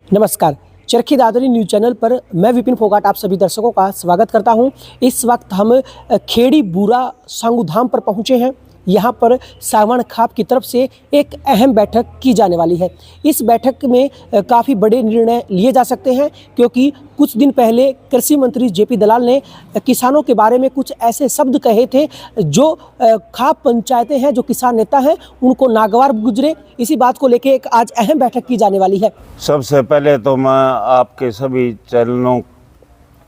नमस्कार। Charkhi Dadri news channel पर मैं विपिन फोगाट आप सभी दर्शकों का स्वागत करता हूं। इस वक्त हम खेड़ी बूरा सांगूधाम पर पहुंचे हैं। यहां पर सागवान खाप की तरफ से एक अहम बैठक की जाने वाली है। इस बैठक में काफ़ी बड़े निर्णय लिए जा सकते हैं, क्योंकि कुछ दिन पहले कृषि मंत्री जेपी दलाल ने किसानों के बारे में कुछ ऐसे शब्द कहे थे जो खाप पंचायतें हैं, जो किसान नेता हैं, उनको नागवार गुजरे। इसी बात को लेकर एक आज अहम बैठक की जाने वाली है। सबसे पहले तो मैं आपके सभी चैनलों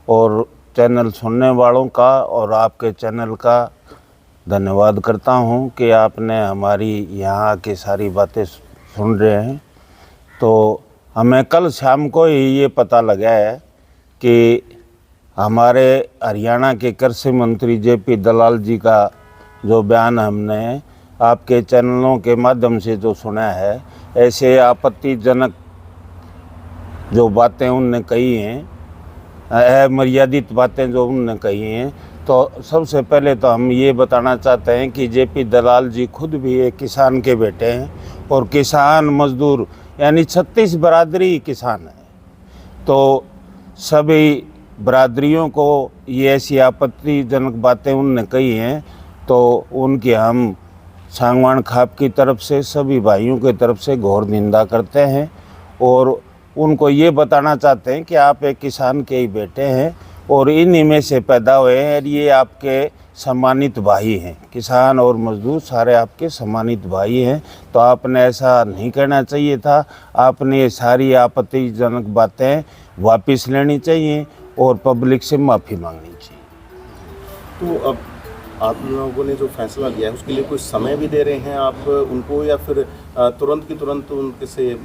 और चैनल सुनने वालों का और आपके चैनल का धन्यवाद करता हूं कि आपने हमारी यहाँ की सारी बातें सुन रहे हैं। तो हमें कल शाम को ही ये पता लगा है कि हमारे हरियाणा के कृषि मंत्री जेपी दलाल जी का जो बयान हमने आपके चैनलों के माध्यम से जो सुना है, ऐसे आपत्तिजनक जो बातें उनने कही हैं, अमर्यादित बातें जो उनने कही हैं, तो सबसे पहले तो हम ये बताना चाहते हैं कि जेपी दलाल जी खुद भी एक किसान के बेटे हैं और किसान मजदूर यानी 36 बरादरी किसान है। तो सभी बरादरियों को ये ऐसी आपत्तिजनक बातें उनने कही हैं, तो उनकी हम सागवान खाप की तरफ से सभी भाइयों की तरफ से घोर निंदा करते हैं और उनको ये बताना चाहते हैं कि आप एक किसान के ही बेटे हैं और इन्हीं में से पैदा हुए हैं और ये आपके सम्मानित भाई हैं। किसान और मजदूर सारे आपके सम्मानित भाई हैं। तो आपने ऐसा नहीं करना चाहिए था। आपने ये सारी आपत्तिजनक बातें वापस लेनी चाहिए और पब्लिक से माफ़ी मांगनी चाहिए। तो अब आप लोगों ने जो फैसला लिया है उसके लिए कोई समय भी दे रहे हैं आप उनको, या फिर तुरंत की तुरंत उनके से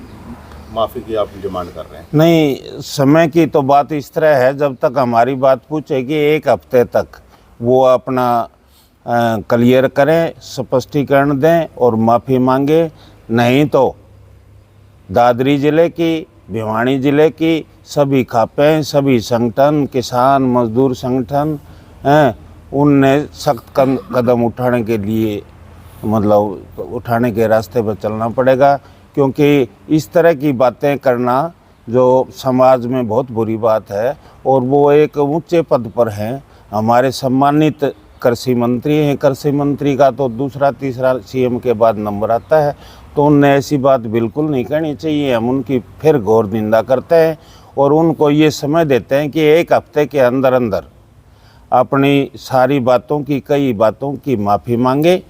माफ़ी की आप डिमांड कर रहे हैं? नहीं, समय की तो बात इस तरह है, जब तक हमारी बात पूछेगी 1 हफ्ते तक वो अपना क्लियर करें, स्पष्टीकरण दें और माफ़ी मांगे। नहीं तो दादरी ज़िले की, भिवानी ज़िले की सभी खापें, सभी संगठन, किसान मजदूर संगठन हैं, उनने सख्त कदम उठाने के लिए मतलब उठाने के रास्ते पर चलना पड़ेगा, क्योंकि इस तरह की बातें करना जो समाज में बहुत बुरी बात है। और वो एक ऊंचे पद पर हैं, हमारे सम्मानित कृषि मंत्री हैं। कृषि मंत्री का तो दूसरा तीसरा सीएम के बाद नंबर आता है, तो उनने ऐसी बात बिल्कुल नहीं कहनी चाहिए। हम उनकी फिर घोर निंदा करते हैं और उनको ये समय देते हैं कि 1 हफ्ते के अंदर अंदर अपनी सारी बातों की, कई बातों की माफ़ी मांगे।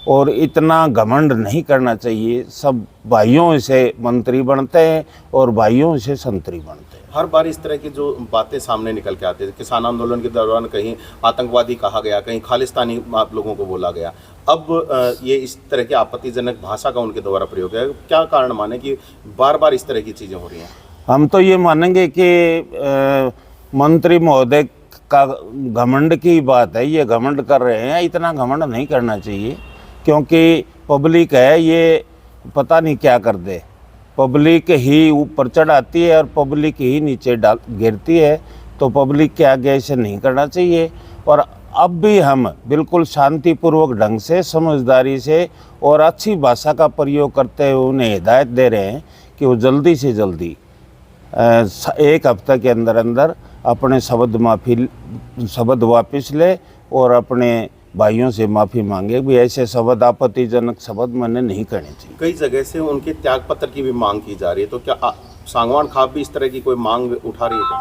और इतना घमंड नहीं करना चाहिए। सब भाइयों से मंत्री बनते हैं और भाइयों से संतरी बनते हैं। हर बार इस तरह की जो बातें सामने निकल के आती है, किसान आंदोलन के दौरान कहीं आतंकवादी कहा गया, कहीं खालिस्तानी आप लोगों को बोला गया, अब ये इस तरह की आपत्तिजनक भाषा का उनके द्वारा प्रयोग है। क्या कारण माने कि बार बार इस तरह की चीज़ें हो रही हैं? हम तो ये मानेंगे कि मंत्री महोदय का घमंड की बात है, ये घमंड कर रहे हैं। इतना घमंड नहीं करना चाहिए, क्योंकि पब्लिक है, ये पता नहीं क्या कर दे। पब्लिक ही ऊपर चढ़ाती है और पब्लिक ही नीचे गिरती है। तो पब्लिक के आगे ऐसे नहीं करना चाहिए। और अब भी हम बिल्कुल शांतिपूर्वक ढंग से, समझदारी से और अच्छी भाषा का प्रयोग करते हुए उन्हें हिदायत दे रहे हैं कि वो जल्दी से जल्दी 1 हफ्ते के अंदर अंदर अपने शब्द वापस ले और अपने भाइयों से माफ़ी मांगे। भी ऐसे शब्द, आपत्तिजनक शब्द मैंने नहीं कहने चाहिए। कई जगह से उनके त्याग पत्र की भी मांग की जा रही है, तो क्या सागवान खाप भी इस तरह की कोई मांग उठा रही है क्या?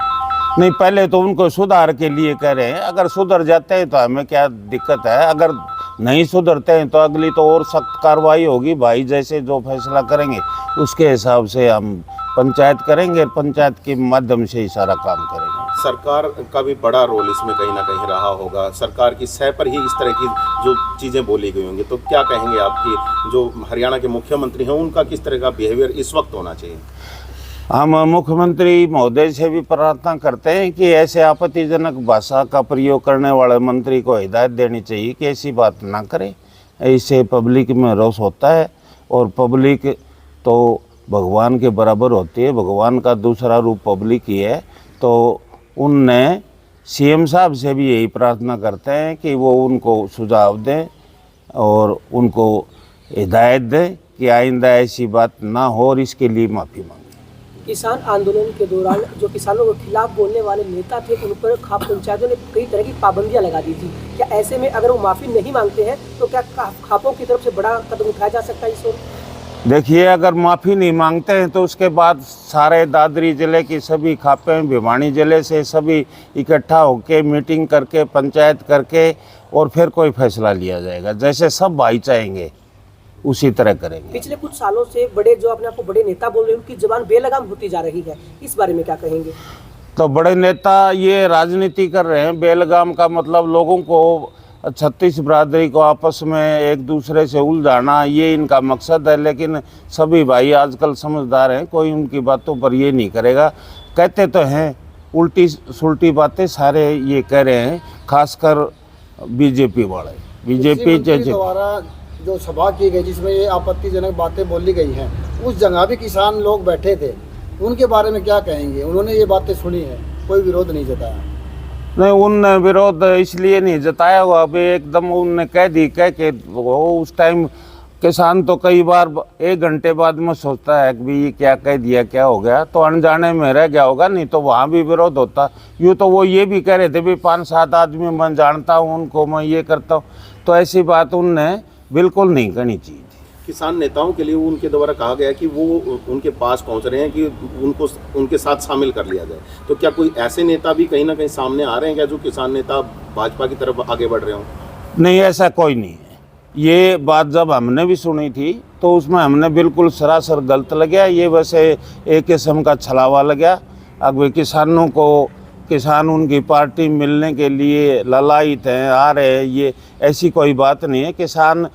नहीं, पहले तो उनको सुधार के लिए कह रहे हैं। अगर सुधर जाते हैं तो हमें क्या दिक्कत है। अगर नहीं सुधरते हैं तो अगली तो और सख्त कार्रवाई होगी। भाई जैसे जो फैसला करेंगे उसके हिसाब से हम पंचायत करेंगे, पंचायत के माध्यम से ही सारा काम करेंगे। सरकार का भी बड़ा रोल इसमें कहीं ना कहीं रहा होगा। सरकार की सह पर ही इस तरह की जो चीज़ें बोली गई होंगी, तो क्या कहेंगे आपकी जो हरियाणा के मुख्यमंत्री हैं, उनका किस तरह का बिहेवियर इस वक्त होना चाहिए? हम मुख्यमंत्री महोदय से भी प्रार्थना करते हैं कि ऐसे आपत्तिजनक भाषा का प्रयोग करने वाले मंत्री को हिदायत देनी चाहिए कि ऐसी बात ना करें। इससे पब्लिक में रोष होता है और पब्लिक तो भगवान के बराबर होती है। भगवान का दूसरा रूप पब्लिक ही है। तो उनने सीएम साहब से भी यही प्रार्थना करते हैं कि वो उनको सुझाव दें और उनको हिदायत दें कि आइंदा ऐसी बात ना हो और इसके लिए माफ़ी मांगे। किसान आंदोलन के दौरान जो किसानों के खिलाफ बोलने वाले नेता थे उन पर खाप पंचायतों ने कई तरह की पाबंदियां लगा दी थी। क्या ऐसे में अगर वो माफ़ी नहीं मांगते हैं तो क्या खापों की तरफ से बड़ा कदम उठाया जा सकता है इस ओर? देखिए, अगर माफ़ी नहीं मांगते हैं तो उसके बाद सारे दादरी ज़िले की सभी खापें, भिवानी ज़िले से सभी इकट्ठा होकर मीटिंग करके, पंचायत करके और फिर कोई फैसला लिया जाएगा। जैसे सब भाई चाहेंगे उसी तरह करेंगे। पिछले कुछ सालों से बड़े जो अपने आपको बड़े नेता बोल रहे हैं उनकी जबान बेलगाम होती जा रही है, इस बारे में क्या कहेंगे? तो बड़े नेता ये राजनीति कर रहे हैं। बेलगाम का मतलब लोगों को, 36 बिरादरी को आपस में एक दूसरे से उलझाना, ये इनका मकसद है। लेकिन सभी भाई आजकल समझदार हैं, कोई उनकी बातों पर ये नहीं करेगा। कहते तो हैं उल्टी सुलटी बातें सारे ये कह रहे हैं, खासकर बीजेपी वाले। बीजेपी द्वारा जो सभा की गई जिसमें ये आपत्तिजनक बातें बोली गई हैं, उस जगह भी किसान लोग बैठे थे, उनके बारे में क्या कहेंगे? उन्होंने ये बातें सुनी है, कोई विरोध नहीं जताया? नहीं, उनने विरोध इसलिए नहीं जताया हुआ, अभी एकदम उनने कह के वो उस टाइम किसान तो कई बार 1 घंटे बाद में सोचता है कि भाई ये क्या कह दिया, क्या हो गया, तो अनजाने में रह गया होगा, नहीं तो वहाँ भी विरोध होता। यूँ तो वो ये भी कह रहे थे भी 5-7 आदमी मैं जानता हूँ उनको, मैं ये करता हूँ, तो ऐसी बात उनने बिल्कुल नहीं करनी चाहिए। किसान नेताओं के लिए उनके द्वारा कहा गया कि वो उनके पास पहुंच रहे हैं कि उनको उनके साथ शामिल कर लिया जाए, तो क्या कोई ऐसे नेता भी कहीं ना कहीं सामने आ रहे हैं क्या जो किसान नेता भाजपा की तरफ आगे बढ़ रहे हों? नहीं, ऐसा कोई नहीं है। ये बात जब हमने भी सुनी थी तो उसमें हमने बिल्कुल सरासर गलत लगा। ये वैसे एक किस्म का छलावा लगा। अब किसानों को, किसान उनकी पार्टी मिलने के लिए ललायित हैं, आ रहे हैं, ये ऐसी कोई बात नहीं है। किसान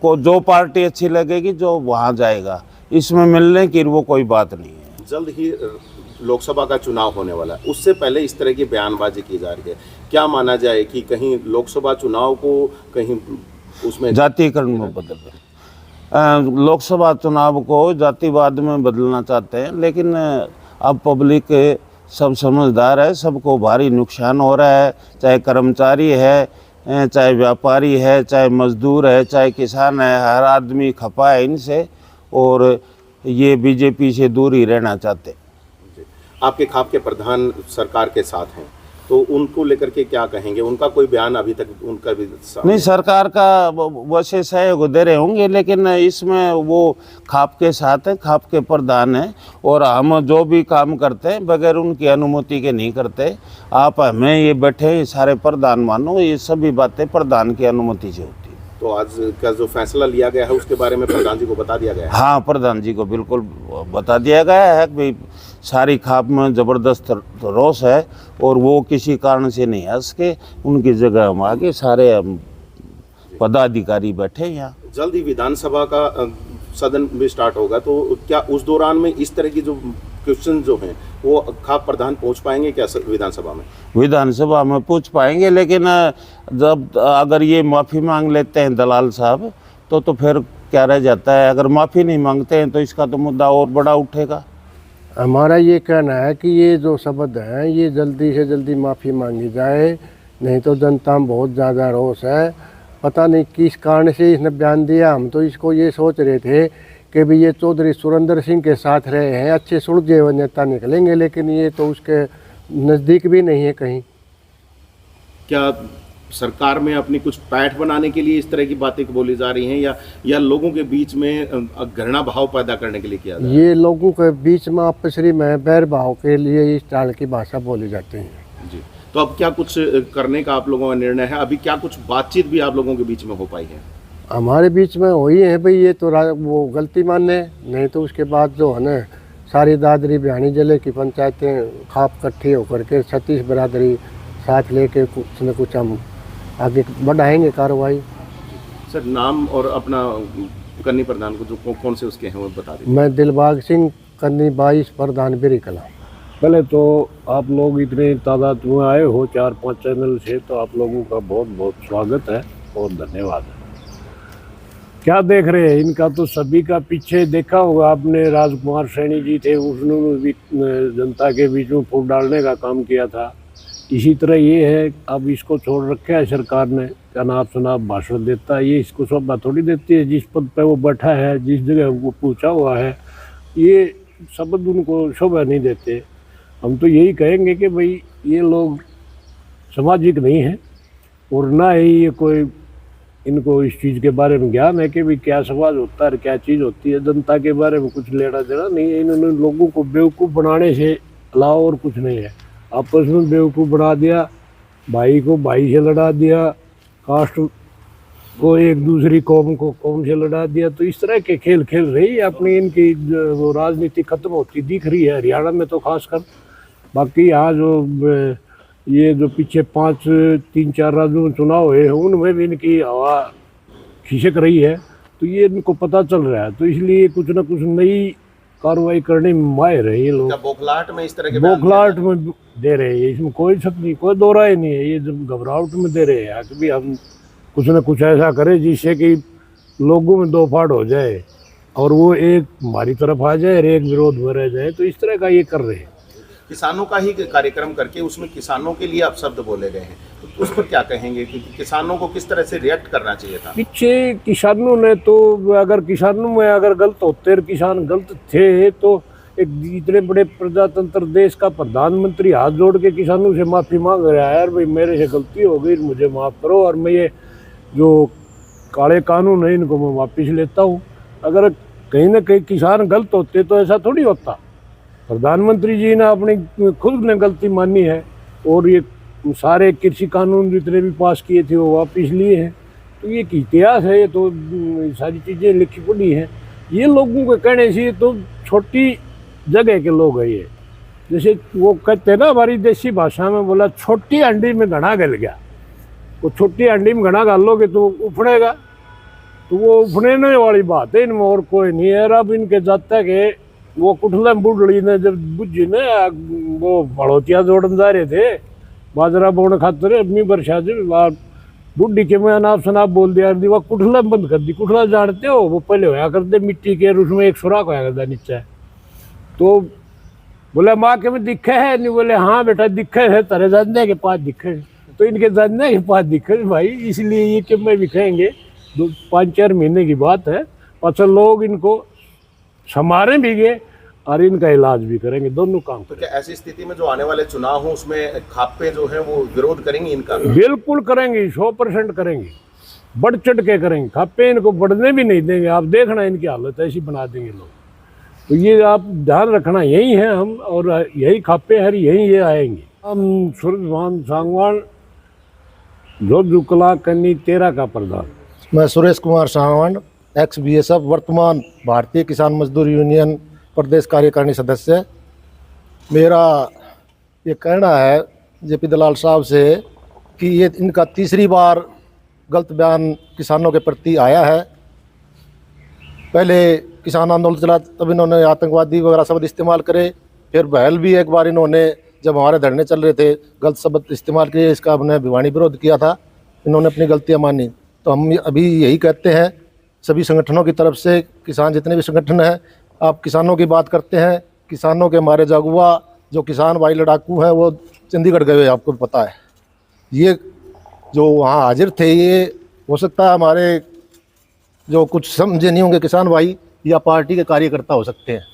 को जो पार्टी अच्छी लगेगी जो वहाँ जाएगा, इसमें मिलने की वो कोई बात नहीं है। जल्द ही लोकसभा का चुनाव होने वाला है, उससे पहले इस तरह की बयानबाजी की जा रही है, क्या माना जाए कि कहीं लोकसभा चुनाव को कहीं उसमें जातीयकरण में बदल, लोकसभा चुनाव को जातिवाद में बदलना चाहते हैं, लेकिन अब पब्लिक सब समझदार है, सबको भारी नुकसान हो रहा है, चाहे कर्मचारी है, चाहे व्यापारी है, चाहे मजदूर है, चाहे किसान है, हर आदमी खपा है इनसे, और ये बीजेपी से दूर ही रहना चाहते। आपके खाप के प्रधान सरकार के साथ हैं, तो उनको लेकर के क्या कहेंगे? उनका कोई बयान अभी तक उनका भी नहीं, सरकार का वैसे सहयोग दे रहे होंगे, लेकिन इसमें वो खाप के साथ है, खाप के प्रधान हैं, और हम जो भी काम करते हैं बगैर उनकी अनुमति के नहीं करते। आप हमें ये बैठे सारे प्रधान मानो, ये सभी बातें प्रधान की अनुमति से होती है। तो आज का जो फैसला लिया गया है उसके बारे में प्रधान जी को बता दिया गया है? हाँ, प्रधान जी को बिल्कुल बता दिया गया है कि भाई सारी खाप में ज़बरदस्त रोष है और वो किसी कारण से नहीं हंस के, उनकी जगह हम आगे सारे पदाधिकारी बैठे यहाँ। जल्द ही विधानसभा का सदन भी स्टार्ट होगा, तो क्या उस दौरान में इस तरह की जो क्वेश्चन जो हैं वो खाप प्रधान पहुँच पाएंगे क्या विधानसभा में? विधानसभा में पूछ पाएंगे, लेकिन जब अगर ये माफ़ी मांग लेते हैं दलाल साहब तो फिर क्या रह जाता है? अगर माफ़ी नहीं मांगते हैं तो इसका तो मुद्दा और बड़ा उठेगा। हमारा ये कहना है कि ये जो शब्द हैं ये जल्दी से जल्दी माफ़ी मांगी जाए, नहीं तो जनता में बहुत ज़्यादा रोष है। पता नहीं किस कारण से इसने बयान दिया, हम तो इसको ये सोच रहे थे कि भी ये चौधरी सुरेंद्र सिंह के साथ रहे हैं, अच्छे सुलझे हुए नेता निकलेंगे, लेकिन ये तो उसके नज़दीक भी नहीं है कहीं। क्या सरकार में अपनी कुछ पैठ बनाने के लिए इस तरह की बातें बोली जा रही हैं, या लोगों के बीच में घृणा भाव पैदा करने के लिए किया जा रहा है? ये लोगों के बीच में आपसरी में बैर भाव के लिए इस टाल की भाषा बोली जाती है जी। तो अब क्या कुछ करने का आप लोगों का निर्णय है? अभी क्या कुछ बातचीत भी आप लोगों के बीच में हो पाई है? हमारे बीच में वही है भाई, ये तो वो गलती माने, नहीं तो उसके बाद जो है ना सारी दादरी भिवानी जिले की पंचायतें खाप इकट्ठी होकर के 36 बिरादरी साथ लेके कुछ न कुछ हम आगे बढ़ाएंगे कार्रवाई। सर, नाम और अपना कन्नी प्रधान को जो कौन से उसके हैं वो बता दीजिए। मैं दिलबाग सिंह, कन्नी 22 प्रधान बिरी कला। पहले तो आप लोग इतने तादाद में आए हो 4-5 चैनल से, तो आप लोगों का बहुत बहुत स्वागत है और धन्यवाद है। क्या देख रहे हैं, इनका तो सभी का पीछे देखा होगा आपने, राजकुमार सैनी जी थे, उसने भी जनता के बीच में फूट डालने का काम किया था। इसी तरह ये है, अब इसको छोड़ रखा है सरकार ने, अनाप शनाप भाषण देता है, ये इसको शोभा थोड़ी देती है। जिस पद पे वो बैठा है, जिस जगह वो पूछा हुआ है, ये शब्द उनको शोभा नहीं देते। हम तो यही कहेंगे कि भाई ये लोग सामाजिक नहीं है और ना ही ये कोई इनको इस चीज़ के बारे में ज्ञान है कि भाई क्या समाज होता है, क्या चीज़ होती है। जनता के बारे में कुछ लेना देना नहीं है। इन्होंने लोगों को बेवकूफ़ बनाने से अलावा और कुछ नहीं है। आपस में बेवकूफ़ बना दिया, भाई को भाई से लड़ा दिया, कास्ट को एक दूसरी कौम को कौम से लड़ा दिया। तो इस तरह के खेल खेल रही है अपनी। इनकी वो राजनीति खत्म होती दिख रही है हरियाणा में तो खासकर। बाकी यहाँ जो ये जो पीछे 3-4 राज्यों में चुनाव हुए हैं उनमें भी इनकी हवा खिसक रही है। तो ये इनको पता चल रहा है, तो इसलिए कुछ ना कुछ नई कार्रवाई करने में माहिर है ये लोग। क्या बौखलाहट में इस तरह के बयान बौखलाहट में दे रहे हैं, इसमें कोई शक नहीं, कोई दो राय नहीं है। ये जब घबराहट में दे रहे हैं कि भी हम कुछ न कुछ ऐसा करें जिससे कि लोगों में दो फाड़ हो जाए और वो एक हमारी तरफ आ जाए और एक विरोध में रह जाए। तो इस तरह का ये कर रहे हैं। किसानों का ही कार्यक्रम करके उसमें किसानों के लिए अपशब्द बोले गए हैं, तो उस पर क्या कहेंगे? क्योंकि किसानों को किस तरह से रिएक्ट करना चाहिए था? पीछे किसानों ने तो अगर किसानों में अगर गलत होते और किसान गलत थे तो एक इतने बड़े प्रजातंत्र देश का प्रधानमंत्री हाथ जोड़ के किसानों से माफ़ी मांग रहा है, यार भाई मेरे से गलती हो गई, मुझे माफ़ करो और मैं ये जो काले कानून है इनको मैं वापस लेता हूँ। अगर कहीं ना कहीं किसान गलत होते तो ऐसा थोड़ी होता। प्रधानमंत्री जी ने अपनी खुद ने गलती मानी है और ये सारे कृषि कानून जितने भी पास किए थे वो वापस लिए हैं। तो ये इतिहास है, ये तो सारी चीज़ें लिखी पड़ी हैं। ये लोगों के कहने से तो छोटी जगह के लोग हैं ये। जैसे वो कहते हैं ना हमारी देसी भाषा में, बोला छोटी अंडी में घड़ा गल गया। वो छोटी अंडी में घड़ा गालोगे तो उफड़ेगा, तो वो उफड़ने वाली बात है इनमें और कोई नहीं है। अब इनके जाता के वो कुठला बुढ़ड़ी ने जब बुझी ने वो बढ़ोतिया जोड़न जा रहे थे बाजरा बोने खातर अपनी वर्षा से बुढ़ी के मैं अनाप शनाप बोल दिया, वो कुठला बंद कर दी। कुठला जानते हो वो पहले होया करते मिट्टी के, उसमें एक सुराख होया करता नीचे। तो बोले माँ के में दिखे है नहीं? बोले हाँ बेटा दिखे है, तेरे जानने के पास दिखे है। तो इनके जानने के पास दिखे भाई, इसलिए ये कि मैं भी कहेंगे 5-4 महीने की बात है, अच्छा लोग इनको संभारे भी गए और इनका इलाज भी करेंगे, दोनों काम। तो क्या ऐसी स्थिति में जो आने वाले चुनाव हो उसमें खापे जो है वो विरोध करेंगे इनका? बिल्कुल करेंगे, 100% करेंगे, बढ़ चढ़ के करेंगे। खापे इनको बढ़ने भी नहीं देंगे। आप देखना इनकी हालत ऐसी बना देंगे लोग। तो ये आप ध्यान रखना, यही है हम और यही खापे हर यही ये आएंगे। हम सूरजभान सांगवान जोजुकला कन्नी 13 का प्रधान। मैं सुरेश कुमार सावंत, एक्स BSF, वर्तमान भारतीय किसान मजदूर यूनियन प्रदेश कार्यकारिणी सदस्य। मेरा ये कहना है JP दलाल साहब से कि ये इनका तीसरी बार गलत बयान किसानों के प्रति आया है। पहले किसान आंदोलन चला तब इन्होंने आतंकवादी वगैरह शब्द इस्तेमाल करे, फिर बहल भी एक बार इन्होंने जब हमारे धरने चल रहे थे गलत शब्द इस्तेमाल किए। इसका हमने भिवानी विरोध किया था, इन्होंने अपनी गलतियाँ मानी। तो हम अभी यही कहते हैं सभी संगठनों की तरफ से, किसान जितने भी संगठन हैं, आप किसानों की बात करते हैं, किसानों के मारे जागुआ जो किसान भाई लड़ाकू हैं वो चंडीगढ़ गए हुए, आपको पता है। ये जो वहाँ हाजिर थे, ये हो सकता है हमारे जो कुछ समझे नहीं होंगे किसान भाई या पार्टी के कार्यकर्ता हो सकते हैं।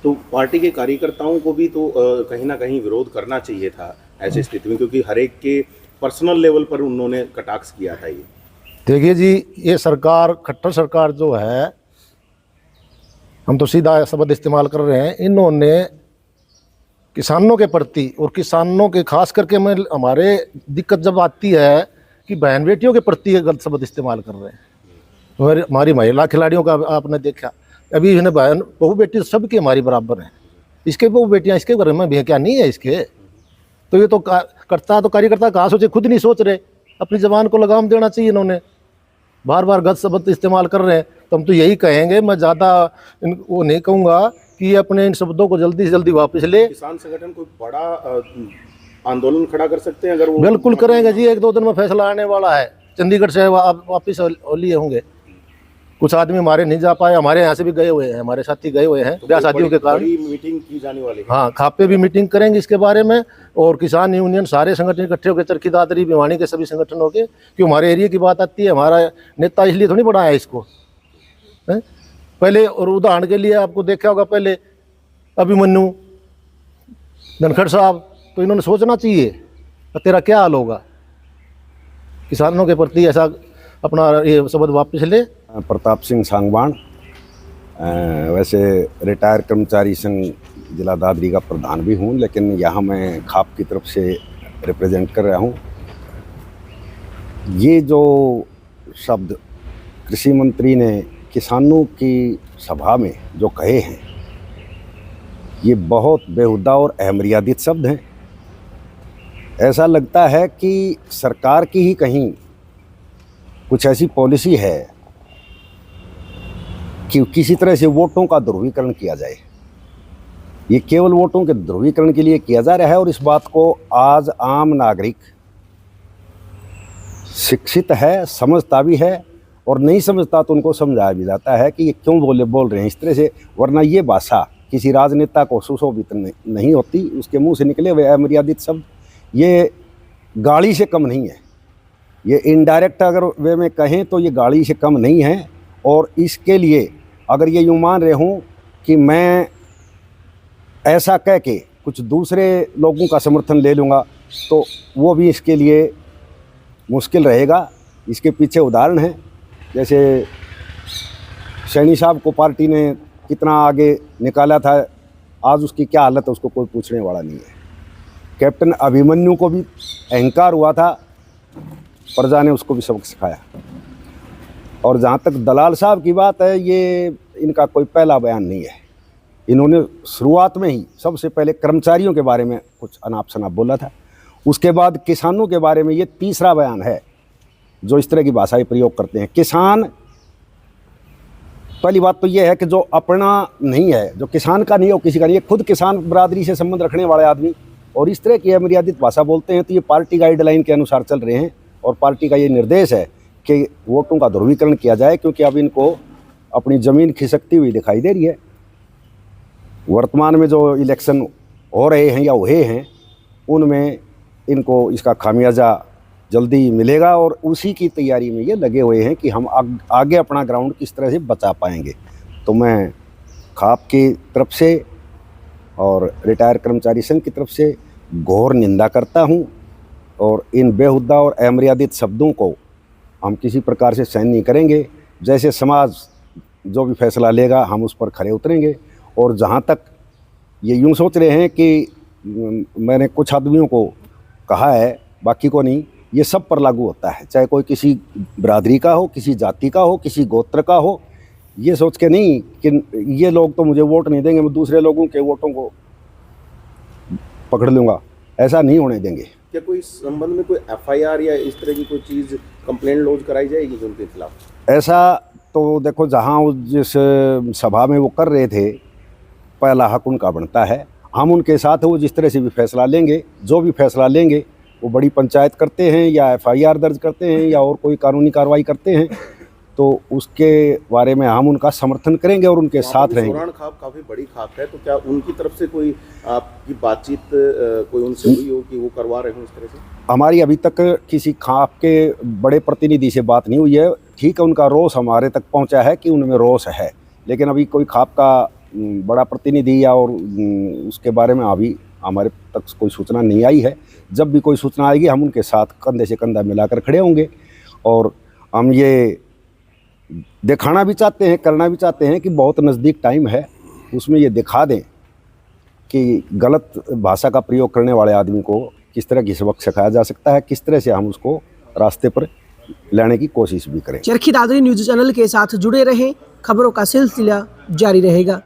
तो पार्टी के कार्यकर्ताओं को भी तो कहीं ना कहीं विरोध करना चाहिए था ऐसी स्थिति में, क्योंकि हर एक के पर्सनल लेवल पर उन्होंने कटाक्ष किया था। ये देखिए जी, ये सरकार, खट्टर सरकार जो है, हम तो सीधा शब्द इस्तेमाल कर रहे हैं, इन्होंने किसानों के प्रति और किसानों के खास करके में हमारे दिक्कत जब आती है कि बहन बेटियों के प्रति ये गलत शब्द इस्तेमाल कर रहे हैं। हमारी महिला खिलाड़ियों का आपने देखा, अभी इन्हें बहन बहू बेटी सबकी हमारी बराबर हैं। इसके बहू बेटियाँ इसके बारे में भी क्या नहीं है इसके? तो ये तो करता तो कार्यकर्ता कहाँ सोचे, खुद नहीं सोच रहे। अपनी जबान को लगाम देना चाहिए। इन्होंने बार बार गलत शब्द इस्तेमाल कर रहे हैं, तो हम तो यही कहेंगे, मैं ज़्यादा वो नहीं कहूँगा कि ये अपने इन शब्दों को जल्दी से जल्दी वापस ले। किसान संगठन कोई बड़ा आंदोलन खड़ा कर सकते हैं अगर वो? बिल्कुल करेंगे जी, 1-2 दिन में फैसला आने वाला है। चंडीगढ़ से वापस लिए होंगे। कुछ आदमी हमारे नहीं जा पाए, हमारे यहाँ से भी गए हुए हैं, हमारे साथी गए हुए हैं ब्याह शादियों के कारण। मीटिंग की जाने वाली है। हाँ, खापे भी मीटिंग करेंगे इसके बारे में, और किसान यूनियन सारे संगठन इकट्ठे होकर, चरखी दादरी भिवानी के सभी संगठनों के, क्योंकि हमारे एरिया की बात आती है। हमारा नेता इसलिए थोड़ी बढ़ाया इसको है, पहले। और उदाहरण के लिए आपको देखा होगा पहले अभिमन्यु धनखड़ साहब, तो इन्होंने सोचना चाहिए कि तेरा क्या हाल होगा। किसानों के प्रति ऐसा अपना ये शब्द वापस ले। प्रताप सिंह सांगवान, वैसे रिटायर कर्मचारी संघ जिला दादरी का प्रधान भी हूँ, लेकिन यहाँ मैं खाप की तरफ से रिप्रेजेंट कर रहा हूँ। ये जो शब्द कृषि मंत्री ने किसानों की सभा में जो कहे हैं, ये बहुत बेहुदा और अहमरियादित शब्द हैं। ऐसा लगता है कि सरकार की ही कहीं कुछ ऐसी पॉलिसी है कि किसी तरह से वोटों का ध्रुवीकरण किया जाए। ये केवल वोटों के ध्रुवीकरण के लिए किया जा रहा है, और इस बात को आज आम नागरिक शिक्षित है, समझता भी है, और नहीं समझता तो उनको समझाया भी जाता है कि ये क्यों बोल रहे हैं इस तरह से। वरना ये भाषा किसी राजनेता को सुशोभित नहीं होती। उसके मुंह से निकले हुए अमर्यादित शब्द ये गाली से कम नहीं है। ये इनडायरेक्ट अगर वे में कहें तो ये गाली से कम नहीं है। और इसके लिए अगर ये यूँ मान रहे हूँ कि मैं ऐसा कह के कुछ दूसरे लोगों का समर्थन ले लूँगा, तो वो भी इसके लिए मुश्किल रहेगा। इसके पीछे उदाहरण है, जैसे सैनी साहब को पार्टी ने कितना आगे निकाला था, आज उसकी क्या हालत है उसको कोई पूछने वाला नहीं है। कैप्टन अभिमन्यु को भी अहंकार हुआ था, प्रजा ने उसको भी सबक सिखाया। और जहाँ तक दलाल साहब की बात है, ये इनका कोई पहला बयान नहीं है। इन्होंने शुरुआत में ही सबसे पहले कर्मचारियों के बारे में कुछ अनाप शनाप बोला था, उसके बाद किसानों के बारे में ये तीसरा बयान है जो इस तरह की भाषा प्रयोग करते हैं। किसान, पहली बात तो ये है कि जो अपना नहीं है, जो किसान का नहीं है वो किसी का नहीं है। खुद किसान बरादरी से संबंध रखने वाले आदमी और इस तरह की अमर्यादित भाषा बोलते हैं, तो ये पार्टी गाइडलाइन के अनुसार चल रहे हैं। और पार्टी का ये निर्देश है कि वोटों का ध्रुवीकरण किया जाए, क्योंकि अब इनको अपनी ज़मीन खिसकती हुई दिखाई दे रही है। वर्तमान में जो इलेक्शन हो रहे हैं या हुए हैं, उनमें इनको इसका खामियाजा जल्दी मिलेगा, और उसी की तैयारी में ये लगे हुए हैं कि हम आगे अपना ग्राउंड किस तरह से बचा पाएंगे। तो मैं खाप की तरफ से और रिटायर कर्मचारी संघ की तरफ से घोर निंदा करता हूं, और इन बेहुदा और अमर्यादित शब्दों को हम किसी प्रकार से सहन नहीं करेंगे। जैसे समाज जो भी फैसला लेगा हम उस पर खरे उतरेंगे। और जहाँ तक ये यूँ सोच रहे हैं कि मैंने कुछ आदमियों को कहा है, बाकी को नहीं, ये सब पर लागू होता है, चाहे कोई किसी बरादरी का हो, किसी जाति का हो, किसी गोत्र का हो। ये सोच के नहीं कि ये लोग तो मुझे वोट नहीं देंगे, मैं दूसरे लोगों के वोटों को पकड़ लूँगा, ऐसा नहीं होने देंगे। क्या कोई संबंध में कोई एफआईआर या इस तरह की कोई चीज़ कंप्लेंट लॉन्च कराई जाएगी उनके खिलाफ? ऐसा तो देखो, जहाँ जिस सभा में वो कर रहे थे, पहला हक उनका बनता है। हम उनके साथ वो जिस तरह से भी फैसला लेंगे, जो भी फैसला लेंगे, वो बड़ी पंचायत करते हैं या एफआईआर दर्ज करते हैं या और कोई कानूनी कार्रवाई करते हैं, तो उसके बारे में हम उनका समर्थन करेंगे और उनके साथ रहेंगे। सोराण खाप काफ़ी बड़ी खाप है, तो क्या उनकी तरफ से कोई आपकी बातचीत कोई उनसे हुई हो कि वो करवा रहे हो इस तरह से? हमारी अभी तक किसी खाप के बड़े प्रतिनिधि से बात नहीं हुई है। ठीक है, उनका रोष हमारे तक पहुंचा है कि उनमें रोष है, लेकिन अभी कोई खाप का बड़ा प्रतिनिधि या और उसके बारे में अभी हमारे तक कोई सूचना नहीं आई है। जब भी कोई सूचना आएगी हम उनके साथ कंधे से कंधा मिलाकर खड़े होंगे। और हम ये दिखाना भी चाहते हैं, करना भी चाहते हैं कि बहुत नज़दीक टाइम है, उसमें ये दिखा दें कि गलत भाषा का प्रयोग करने वाले आदमी को किस तरह की सबक सिखाया जा सकता है, किस तरह से हम उसको रास्ते पर लाने की कोशिश भी करें। चरखी दादरी न्यूज़ चैनल के साथ जुड़े रहें, खबरों का सिलसिला जारी रहेगा।